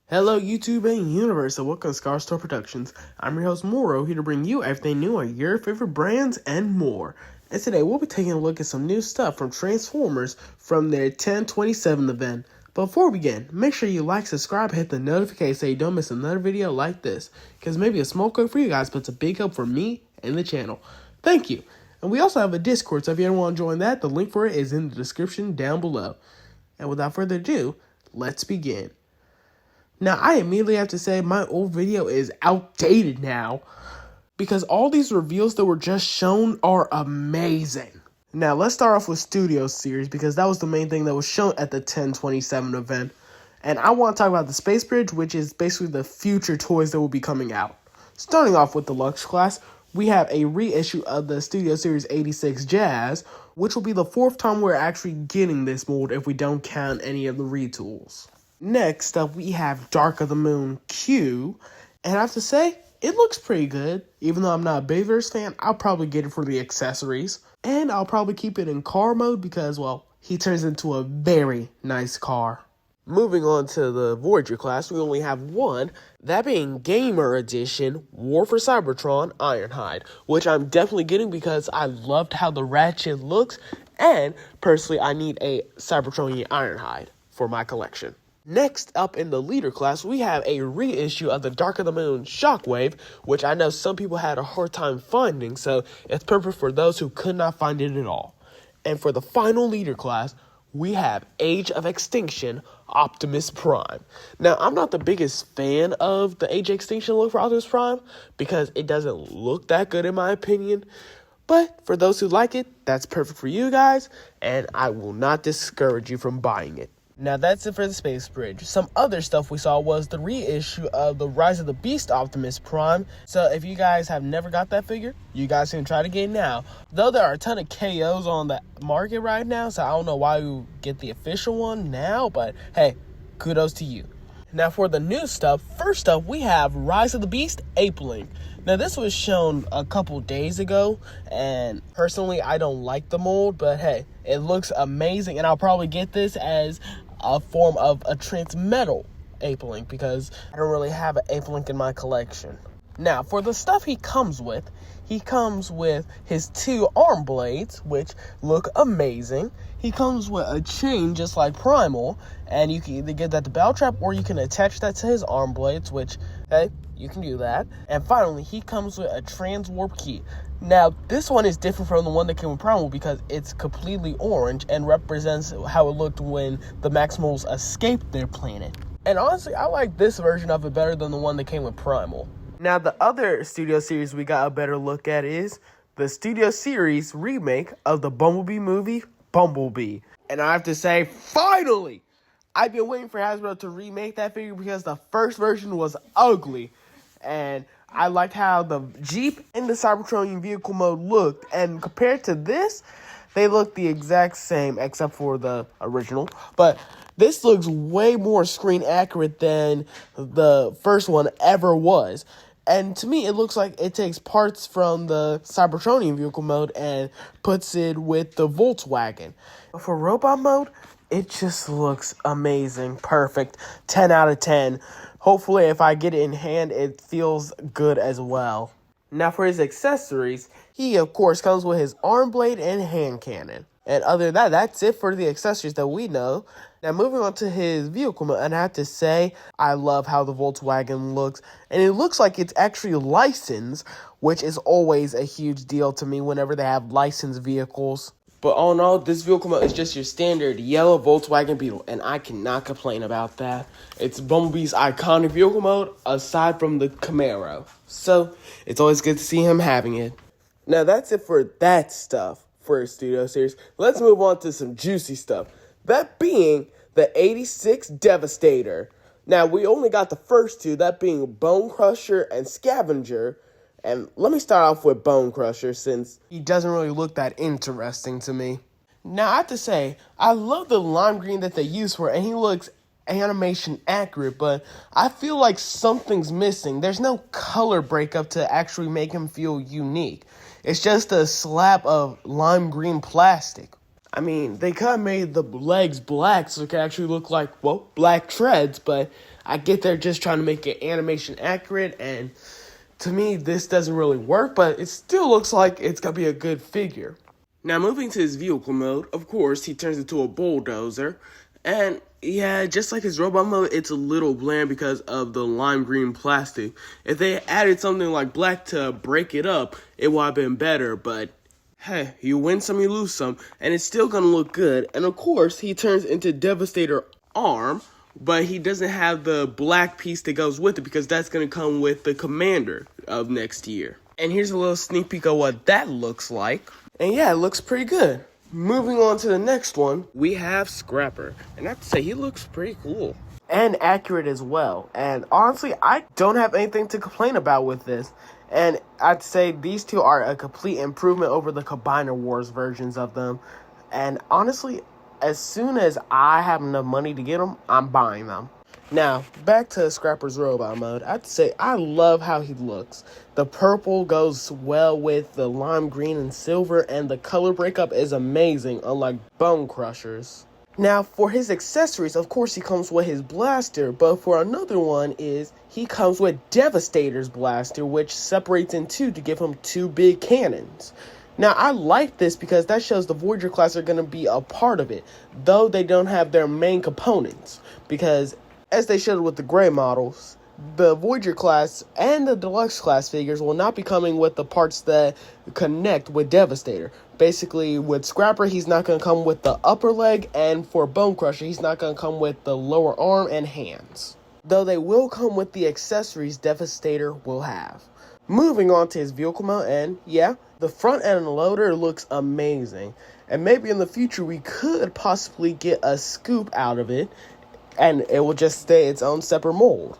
Hello YouTube and universe, and welcome to Scar Store Productions. I'm your host Morro, here to bring you everything new on your favorite brands and more. And today we'll be taking a look at some new stuff from Transformers from their 10/27 event. But before we begin, make sure you like, subscribe, hit the notification so you don't miss another video like this. Because maybe a small coin for you guys, but it's a big help for me and the channel. Thank you. And we also have a Discord, so if you ever want to join that, the link for it is in the description down below. And without further ado, let's begin. Now, I immediately have to say my old video is outdated now because all these reveals that were just shown are amazing. Now, let's start off with Studio Series because that was the main thing that was shown at the 10/27 event. And I want to talk about the Space Bridge, which is basically the future toys that will be coming out. Starting off with the Lux class, we have a reissue of the Studio Series 86 Jazz, which will be the fourth time we're actually getting this mold if we don't count any of the retools. Next up, we have Dark of the Moon Q, and I have to say, it looks pretty good. Even though I'm not a Bayverse fan, I'll probably get it for the accessories, and I'll probably keep it in car mode because, well, he turns into a very nice car. Moving on to the Voyager class, we only have one, that being Gamer Edition War for Cybertron Ironhide, which I'm definitely getting because I loved how the Ratchet looks, and personally, I need a Cybertronian Ironhide for my collection. Next up in the leader class, we have a reissue of the Dark of the Moon Shockwave, which I know some people had a hard time finding, so it's perfect for those who could not find it at all. And for the final leader class, we have Age of Extinction Optimus Prime. Now, I'm not the biggest fan of the Age of Extinction look for Optimus Prime because it doesn't look that good in my opinion. But for those who like it, that's perfect for you guys, and I will not discourage you from buying it. Now that's it for the Space Bridge. Some other stuff we saw was the reissue of the Rise of the Beast Optimus Prime. So if you guys have never got that figure, you guys can try to get it now. Though there are a ton of KOs on the market right now, so I don't know why you get the official one now, but hey, kudos to you. Now for the new stuff, first up we have Rise of the Beast Ape-Link. Now this was shown a couple days ago, and personally I don't like the mold, but hey, it looks amazing, and I'll probably get this as a form of a Transmetal Ape-Link because I don't really have an Ape-Link in my collection. Now, for the stuff he comes with his two arm blades, which look amazing. He comes with a chain just like Primal, and you can either get that to Battle Trap or you can attach that to his arm blades, which, hey, you can do that. And finally, he comes with a Transwarp Key. Now, this one is different from the one that came with Primal because it's completely orange and represents how it looked when the Maximals escaped their planet. And honestly, I like this version of it better than the one that came with Primal. Now, the other Studio Series we got a better look at is the Studio Series remake of the Bumblebee movie, Bumblebee. And I have to say, finally! I've been waiting for Hasbro to remake that figure because the first version was ugly. And I liked how the Jeep and the Cybertronian vehicle mode looked. And compared to this, they look the exact same except for the original. But this looks way more screen accurate than the first one ever was. And to me, it looks like it takes parts from the Cybertronian vehicle mode and puts it with the Volkswagen. But for robot mode, it just looks amazing. Perfect. 10 out of 10. Hopefully, if I get it in hand, it feels good as well. Now, for his accessories, he, of course, comes with his arm blade and hand cannon. And other than that, that's it for the accessories that we know. Now, moving on to his vehicle mode, and I have to say, I love how the Volkswagen looks. And it looks like it's actually licensed, which is always a huge deal to me whenever they have licensed vehicles. But all in all, this vehicle mode is just your standard yellow Volkswagen Beetle, and I cannot complain about that. It's Bumblebee's iconic vehicle mode, aside from the Camaro. So, it's always good to see him having it. Now, that's it for that stuff for a Studio Series. Let's move on to some juicy stuff. That being the 86 Devastator. Now, we only got the first two, that being Bone Crusher and Scavenger. And let me start off with Bone Crusher since he doesn't really look that interesting to me. Now, I have to say, I love the lime green that they use for it, and he looks animation accurate, but I feel like something's missing. There's no color breakup to actually make him feel unique. It's just a slab of lime green plastic. I mean, they kind of made the legs black so it could actually look like, well, black treads, but I get they're just trying to make it animation accurate, and to me, this doesn't really work, but it still looks like it's going to be a good figure. Now, moving to his vehicle mode, of course, he turns into a bulldozer. And, yeah, just like his robot mode, it's a little bland because of the lime green plastic. If they added something like black to break it up, it would have been better. But, hey, you win some, you lose some, and it's still going to look good. And, of course, he turns into Devastator arm, but he doesn't have the black piece that goes with it because that's going to come with the Commander of next year. And here's a little sneak peek of what that looks like. And yeah, it looks pretty good. Moving on to the next one, we have Scrapper. And I have to say, he looks pretty cool. And accurate as well. And honestly, I don't have anything to complain about with this. And I'd say these two are a complete improvement over the Combiner Wars versions of them. And honestly, as soon as I have enough money to get them, I'm buying them. Now, back to Scrapper's robot mode. I'd say I love how he looks. The purple goes well with the lime green and silver, and the color breakup is amazing, unlike Bone Crusher's. Now, for his accessories, of course, he comes with his blaster, but for another one is he comes with Devastator's blaster, which separates in two to give him two big cannons. Now, I like this because that shows the Voyager class are going to be a part of it, though they don't have their main components, because as they showed with the gray models, the Voyager class and the Deluxe class figures will not be coming with the parts that connect with Devastator. Basically, with Scrapper, he's not going to come with the upper leg, and for Bone Crusher, he's not going to come with the lower arm and hands. Though they will come with the accessories Devastator will have. Moving on to his vehicle mode, and yeah, the front end loader looks amazing. And maybe in the future, we could possibly get a scoop out of it, and it will just stay its own separate mold.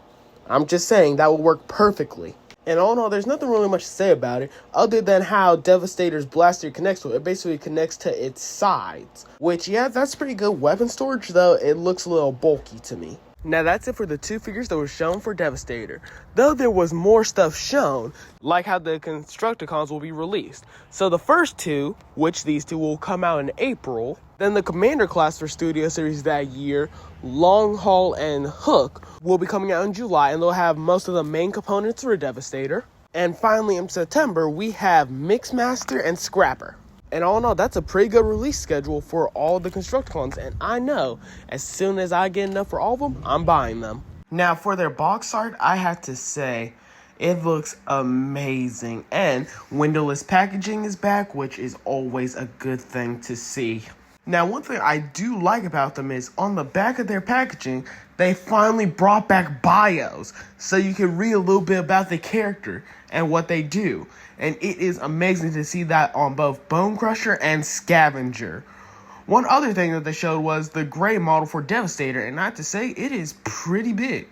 I'm just saying, that will work perfectly. And all in all, there's nothing really much to say about it, other than how Devastator's blaster connects to it. It basically connects to its sides. Which, yeah, that's pretty good weapon storage, though it looks a little bulky to me. Now, that's it for the two figures that were shown for Devastator. Though there was more stuff shown, like how the Constructicons will be released. So the first two, which these two will come out in April, then the Commander class for Studio Series that year, Long Haul and Hook, will be coming out in July, and they'll have most of the main components for Devastator. And finally, in September, we have Mixmaster and Scrapper. And all in all, that's a pretty good release schedule for all the Constructicons, and I know as soon as I get enough for all of them, I'm buying them. Now, for their box art, I have to say, it looks amazing, and windowless packaging is back, which is always a good thing to see. Now, one thing I do like about them is on the back of their packaging, they finally brought back bios, so you can read a little bit about the character and what they do. And it is amazing to see that on both Bone Crusher and Scavenger. One other thing that they showed was the gray model for Devastator, and I have to say, it is pretty big.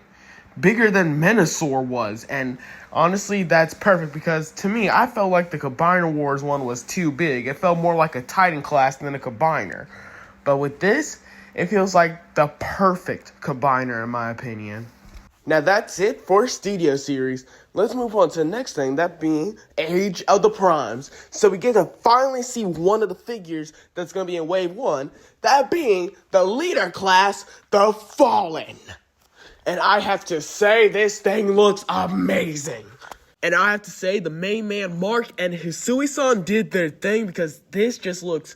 Bigger than Menasor was, and honestly, that's perfect because to me, I felt like the Combiner Wars one was too big. It felt more like a Titan class than a Combiner. But with this, it feels like the perfect Combiner in my opinion. Now that's it for Studio Series. Let's move on to the next thing, that being Age of the Primes. So we get to finally see one of the figures that's going to be in Wave 1, that being the leader class, the Fallen. And I have to say, this thing looks amazing. And I have to say, the main man, Mark, and Hisui-san did their thing because this just looks...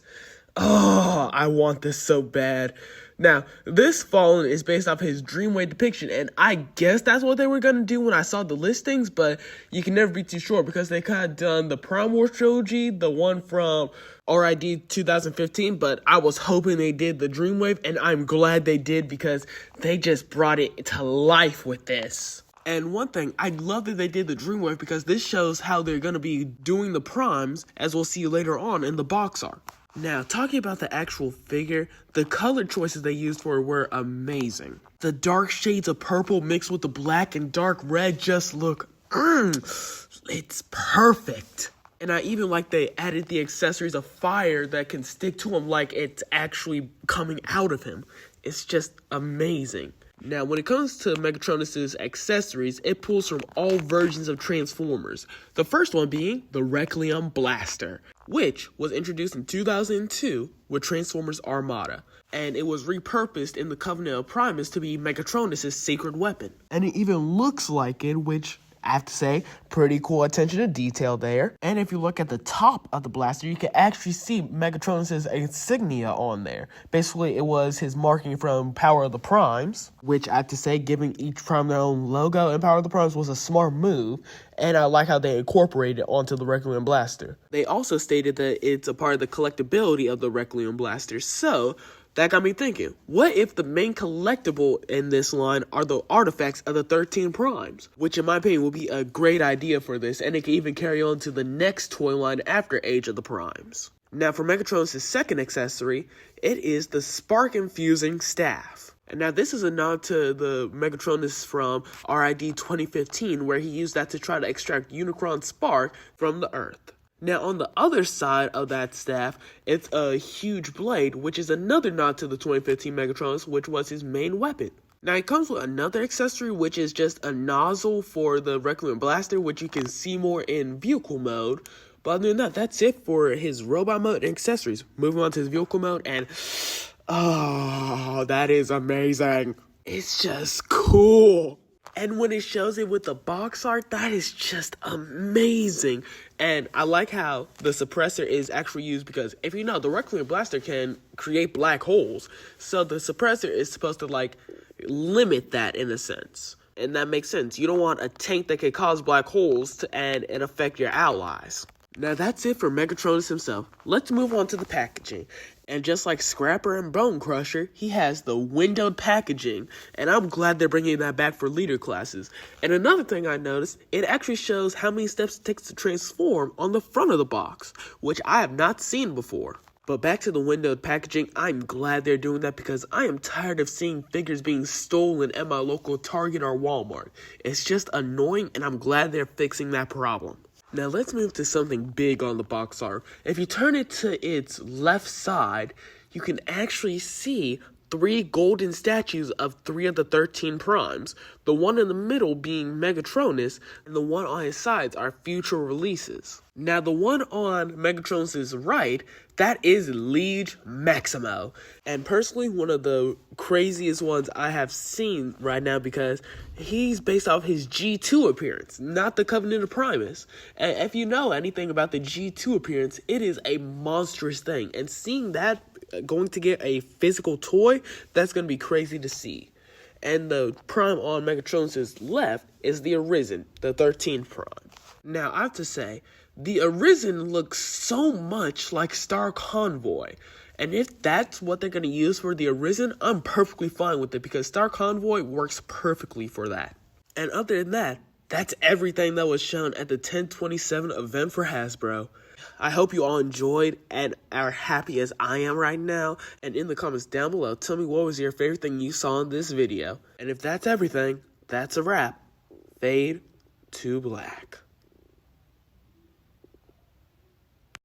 Oh, I want this so bad. Now, this Fallen is based off his Dreamwave depiction, and I guess that's what they were going to do when I saw the listings, but you can never be too sure because they kind of done the Prime Wars trilogy, the one from RID 2015, but I was hoping they did the Dreamwave, and I'm glad they did because they just brought it to life with this. And one thing, I love that they did the Dreamwave because this shows how they're going to be doing the Primes, as we'll see later on in the box art. Now, talking about the actual figure, the color choices they used for it were amazing. The dark shades of purple mixed with the black and dark red just look, it's perfect. And I even like they added the accessories of fire that can stick to him like it's actually coming out of him. It's just amazing. Now, when it comes to Megatronus' accessories, it pulls from all versions of Transformers. The first one being the Requiem Blaster. which was introduced in 2002 with Transformers Armada. And it was repurposed in the Covenant of Primus to be Megatronus' sacred weapon. And it even looks like it, which I have to say, pretty cool attention to detail there. And if you look at the top of the blaster, you can actually see Megatronus' insignia on there. Basically, it was his marking from Power of the Primes, which I have to say, giving each prime their own logo in Power of the Primes was a smart move. And I like how they incorporated it onto the Requiem blaster. They also stated that it's a part of the collectability of the Requiem blaster. So that got me thinking, what if the main collectible in this line are the artifacts of the 13 primes? Which in my opinion will be a great idea for this, and it can even carry on to the next toy line after Age of the Primes. Now for Megatronus' second accessory, it is the Spark Infusing Staff. And now this is a nod to the Megatronus from RID 2015, where he used that to try to extract Unicron Spark from the Earth. Now, on the other side of that staff, it's a huge blade, which is another nod to the 2015 Megatronus, which was his main weapon. Now, it comes with another accessory, which is just a nozzle for the Requiem blaster, which you can see more in vehicle mode. But other than that, that's it for his robot mode and accessories. Moving on to his vehicle mode, and oh, that is amazing. It's just cool. And when it shows it with the box art, that is just amazing. And I like how the suppressor is actually used because, if you know, the Requiem blaster can create black holes. So the suppressor is supposed to, like, limit that in a sense. And that makes sense. You don't want a tank that can cause black holes and affect your allies. Now that's it for Megatronus himself. Let's move on to the packaging. And just like Scrapper and Bone Crusher, he has the windowed packaging. And I'm glad they're bringing that back for leader classes. And another thing I noticed, it actually shows how many steps it takes to transform on the front of the box, which I have not seen before. But back to the windowed packaging, I'm glad they're doing that because I am tired of seeing figures being stolen at my local Target or Walmart. It's just annoying, and I'm glad they're fixing that problem. Now let's move to something big on the box art. If you turn it to its left side, you can actually see 3 golden statues of 3 of the 13 primes. The one in the middle being Megatronus, and the one on his sides are future releases. Now the one on Megatronus' right, that is Liege Maximo. And personally, one of the craziest ones I have seen right now because he's based off his G2 appearance, not the Covenant of Primus. And if you know anything about the G2 appearance, it is a monstrous thing. And seeing that going to get a physical toy, that's going to be crazy to see. And the prime on Megatronus' left is the Arisen, the 13th prime. Now, I have to say, the Arisen looks so much like Star Convoy. And if that's what they're going to use for the Arisen, I'm perfectly fine with it because Star Convoy works perfectly for that. And other than that, that's everything that was shown at the 10/27 event for Hasbro. I hope you all enjoyed and are happy as I am right now. And in the comments down below, tell me what was your favorite thing you saw in this video. And if that's everything, that's a wrap. Fade to black.